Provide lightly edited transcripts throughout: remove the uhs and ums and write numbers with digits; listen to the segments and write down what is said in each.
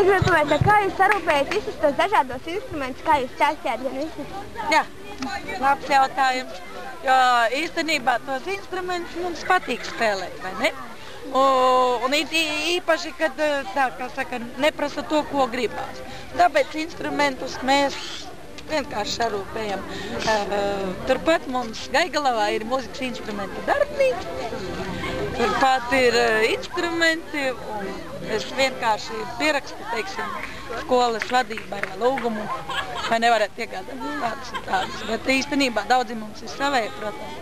gribēju pavaicāt, kā jūs sarūpējat visus tos dažādos instrumentus, kā jūs stāstījāt gan visus? Jā, labs jautājums, jo īstenībā tos instrumentus mums patīk spēlēt, vai ne? Un īpaši, kad tā, kā saka, neprasa to, ko gribās. Tāpēc instrumentus mēs vienkārši sarūpējam. Turpat mums Gaigalavā ir mūzikas instrumentu darbnīca. Turpat ir instrumenti, un es vienkārši pierakstu, teiksim, skolas vadībai vai lūgumu, vai nevarētu iegādāt tādas un tādas. Bet īstenībā daudzi mums ir savēji, protams.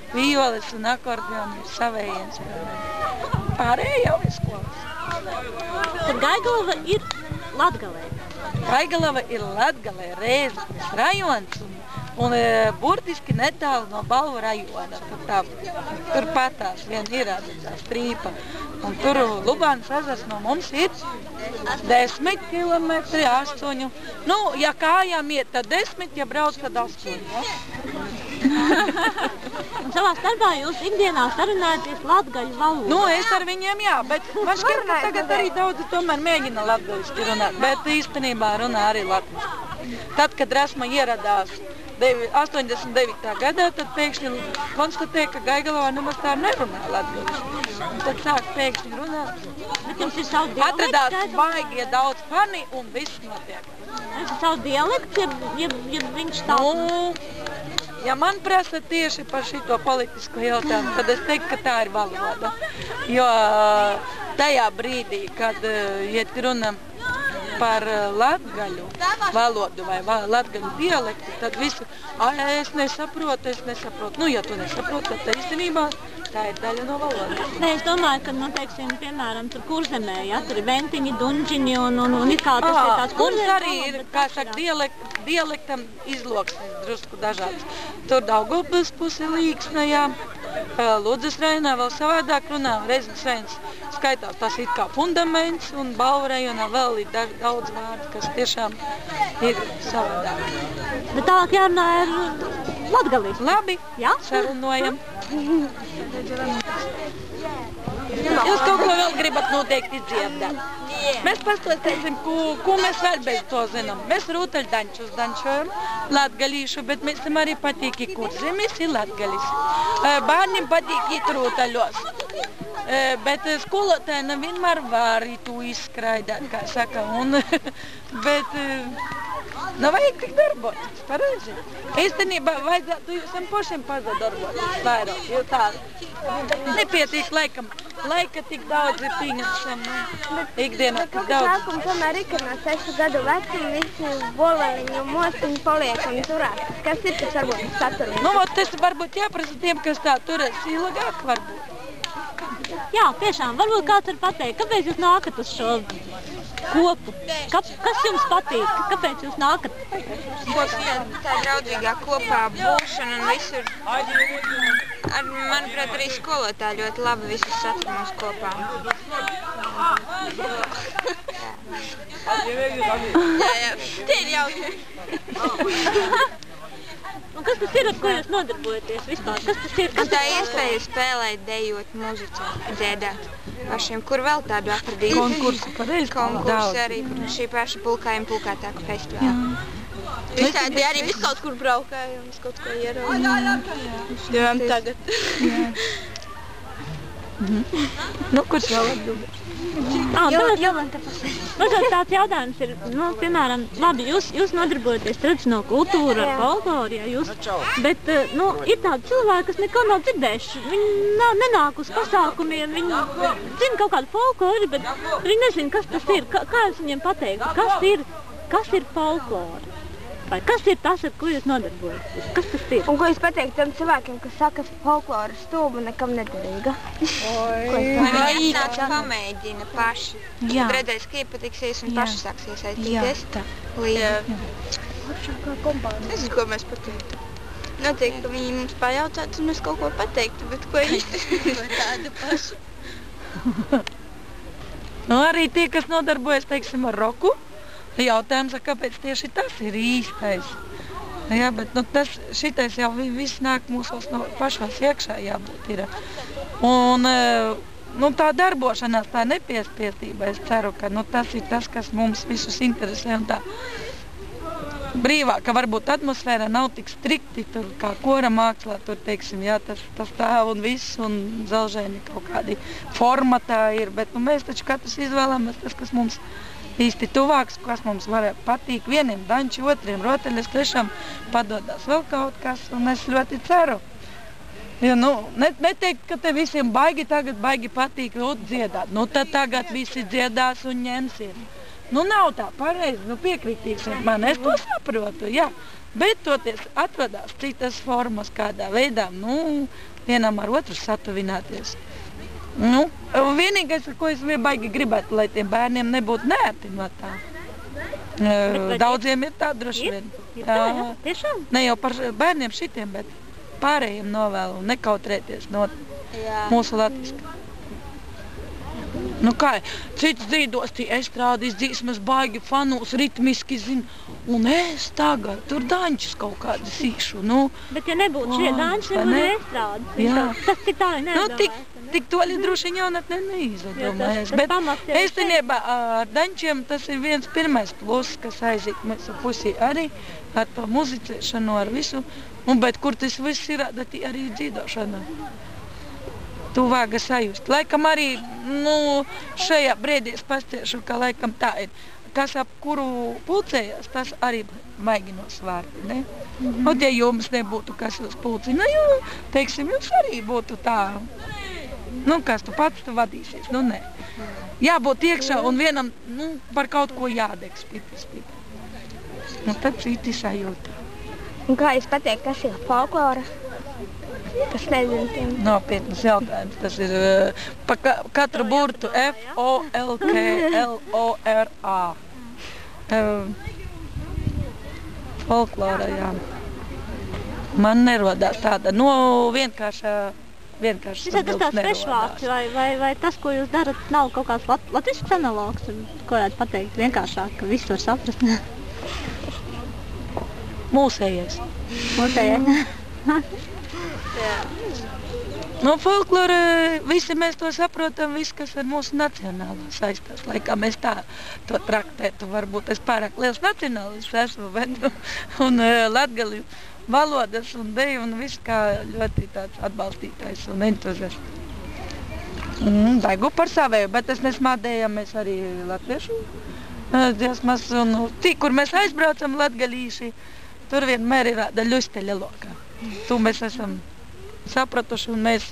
Violes un akordeoni ir savēji instrumenti. Pārējie jau ir skolas. Tad Gaigalava ir Latgalē. Gaigalava ir Latgalē, Rēzeknes rajons un burtiski netālu no Balvu rajona. Turpatās vien ir tā strīpa. Un tur Lubānas ezers no mums ir 10 kilometri, 8. Nu, ja kājām iet, tad 10, ja brauc, tad 8. Ja? Un savā starpā jūs ikdienā sarunājaties latgaļu valodā? Nu, es ar viņiem jā, bet man šķiet, ka tagad arī daudzi tomēr mēģina latgaļiski runāt, bet īstenībā runā arī latviski. Tad, kad Rasma ieradās 89. gadā, tad pēkšņi konstatēja, ka Gaigalavā nemaz tā nerunā latgaļiski. Un tad sāk pēkšņi runāt. Bet jums ir savu dialektu? Atradās baigie daudz fani un viss notiek. Jums ir savu dialektu, ja viņš tā? Nu, ja man prasa tieši par šito politisko jautājumu, tad es teiktu, ka tā ir valoda. Jo tajā brīdī, kad iet runa par latgaļu valodu vai latgaļu dialektu, tad visu, es nesaprotu. Nu, ja tu nesaproti, tad īstenībā tā ir daļa no valodas. Nē, es domāju, ka, nu, teiksim, piemēram, tur Kurzemē, ja, tur ir ventiņi, dunģiņi un it kā tas ir tāds Kurzemes. Mums arī ir, kā saka, dialektam izloksnes drusku dažāds. Tur Daugavpils pusi Līksna, jā, Ludzas rajonā vēl savādāk runā, Rēzeknes rajons skaitās tas it kā fundaments, un Balvu rajonā vēl ir daudz vārdu, kas tiešām ir savādāk. Bet tālāk jārunā ar latgalīšu. Labi, jā? Sarunojam. Jūs kaut ko vēl gribat noteikti dzirdēt? Mēs pastāstīsim, ko mēs vēl bez to zinām. Mēs rūtaļdaņčus dančojam, latgalīšu, bet mēs tam arī patīk i Kurzemes, i latgalis. Bērnim patīk iet rūtaļos. Bet skolotāji nevienmēr var to izskraidāt, kā saka, bet vajag tik darboties, pareizi. Īstenībā vajadzētu jūs pašiem pazadarboties vairāk, jo tā nepietiek laika tik daudz ir pieņemšam, ikdienā tik daudz. Sākums tomēr ir, ka no 6 gadu vecuma visi boleliņu mostiņu paliek un turās. Kas ir tas varbūt saturīgi? Nu, tas varbūt jāprasa tiem, kas tā turēs ilgāk varbūt. Jā, tiešām, varbūt kāds var pateikt, kāpēc jūs nākat uz šo kopu? Kas jums patīk? Kāpēc jūs nākat? Tā draudzīgā kopā būšana un visur. Manuprāt, arī skolotāji ļoti labi visus satur mūs kopā. Jā, tie ir jauki. Un kas tas ir, ar ko jūs nodarbojaties vispār? Kas tas ir? Tā iespēja spēlēt, dejot, muzicēt, dziedāt pašiem, kur vēl tādu atradīt. Konkursi, pareizi? Konkursi arī šī paša pulkājuma pulkātāku festivāla. Visādi arī visu kaut kur braukājam, visu kaut ko ieraudījām. Stīvām tagad. Nu, kurš vēl atbildēs? Mazliet tāds jautājums ir, nu, piemēram, labi, jūs nodarbojaties tradicionālo kultūru ar folkloru, bet, nu, ir tādi cilvēki, kas neko nav dzirdējuši. Viņi nenāk uz pasākumiem, viņi zina kaut kādu folkloru, bet viņi nezina, kas tas ir. Kā jūs viņiem pateiktu? Kas ir folklora? Vai kas ir tas, ar ko jūs nodarbojaties? Kas tas ir? Un ko jūs pateiktu tiem cilvēkiem, kas saka, ka folklora stulba nekam nederīga? Viņi atnāc pamēģina paši. Tad redzēs, ka iepatiksies un paši sāks iesaistīties. Es ko mēs pateiktu. Noteikti, ka viņi mums pajautātu un mēs kaut ko pateiktu, bet ko īsti tādu pašu. Nu, arī tie, kas nodarbojas, teiksim, ar roku, jautājums, kāpēc tieši tas ir īstais. Jā, bet nu, šitais jau viss nāk mūsos no pašās iekšā jābūt ir. Un nu, tā darbošanās, tā nepiespiestība, es ceru, ka nu, tas ir tas, kas mums visus interesē un tā brīvā, ka varbūt atmosfēra nav tik strikti, tur kā kora mākslā, tur, teiksim, jā, tas tā un viss, un Zelžēni kaut kādi formatā ir, bet nu, mēs taču katrs izvēlamies tas, kas mums īsti tuvāks, kas mums varētu patīk, vieniem danči, otriem rotaļas, trešam padodās vēl kaut kas, un es ļoti ceru. Ja, nu, neteikt, ka te visiem baigi patīk dziedāt, nu tad tagad visi dziedās un ņemsies. Nu, nav tā pareizi, nu, piekritīsim man, es to saprotu, jā, bet toties atrodās citas formas kādā veidā, nu, vienam ar otru satuvināties. Nu, vienīgais, ko es baigi gribētu, lai tiem bērniem nebūtu neērti no tā. Daudziem ir tā droši vien. Jā, tiešām? Ne jau par bērniem šitiem, bet pārējiem novēlu nekautrēties no mūsu latviskā. Nu kā, cits dzīdos tie estrādes dzīsmas baigi fanūs, ritmiski zina, un es tagad tur dančus kaut kādas īšu, nu. Bet ja nebūtu šie danči, nebūtu estrādes. Jā. Tas tik tāli nedomājas. Nu, tik toļi droši jaunatnē neizdomājas, bet īstenībā ar dančiem tas ir viens pirmais plus, kas aiziet mūsu pusī arī ar to muzicēšanu, ar visu, un bet kur tas viss ir, tad arī dzīdošana. Tuvāga sajust. Laikam arī, nu, šajā brīdī es pastiešu, ka laikam tā ir. Kas ap kuru pulcējas, tas arī maigi no svārti, ne? Un ja jums nebūtu kas uz pulci, nu, teiksim, jums arī būtu tā. Nu, kas tu pats tu vadīsies, nu, nē. Jābūt iekšā un vienam, nu, par kaut ko jādeg spiti. Nu, tad citi sajūta. Un kā jūs pateikt, kas ir folklora? Kas nezinu tiem? Nopietnas jautājums. Tas ir pa katru burtu F-O-L-K-L-O-R-A. Folklora, jā. Man nerodās tāda, nu, vienkārši tas tāds svešvārds, vai tas, ko jūs darat, nav kaut kāds latvisks analogs, ko varētu pateikt vienkāršāk, ka viss var saprast? Mūsējais. Mūsējais. Nu, folklora, visi mēs to saprotam, viss, kas ar mūsu nacionālo saistās. Laikam es tā to traktētu, varbūt es pārāk liels nacionālists esmu, bet un latgaļu valodas un deju un viss kā ļoti tāds atbalstītājs un entuziasts. Daigu par savēju, bet es nesmādējamies arī latviešu dziesmas un kur mēs aizbraucam latgaļīši, tur vienmēr ir tāda ļusteļa lokā. Tu mēs esam sapratuši un mēs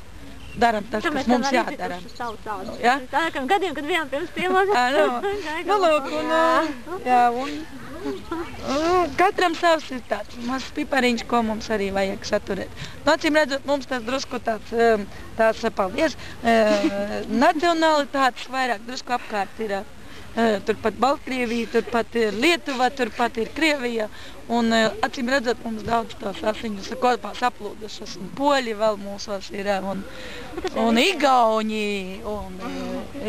daram tas, kas mums jādara. Ja? Tā kā gadiem, kad bijām pirms piemās. Nu, lūk, un katram savs ir tāds mazs pipariņš, ko mums arī vajag saturēt. Nu, acīm redzot, mums tas drusku tāds paldies, nacionalitātes vairāk drusku apkārt ir. Turpat Baltkrievija, turpat ir Lietuva, turpat ir Krievija. Un acīm redzot, mums daudz tās asiņas kopā saplūdušas. Un poļi vēl mūsos ir, un Igauni.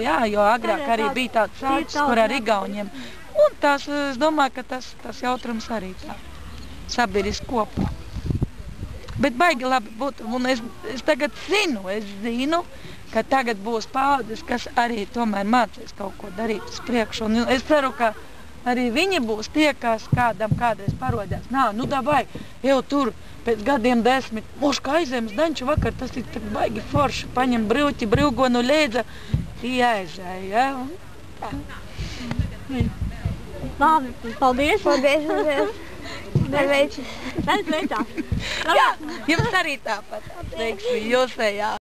Jā, jo agrāk arī bija tāds sāks, kur ar Igauniem. Un tās, es domāju, ka tas jautrums arī tā sabiris kopā. Bet baigi labi būtu. Un es tagad zinu, ka tagad būs paudzes, kas arī tomēr mācīs kaut ko darīt uz priekšu. Un es ceru, ka arī viņi būs tie, kas kādam kādreiz parodās. Nā, nu davai, jau tur pēc gadiem 10, moška aizēm uz danču vakar, tas ir tak baigi forši, paņem brīvķi, brīvgonu leidza, ieaizēja, ja? Labi, paldies. Paldies. Veicās. Jā, jums arī tāpat, teiksim, jūsējā.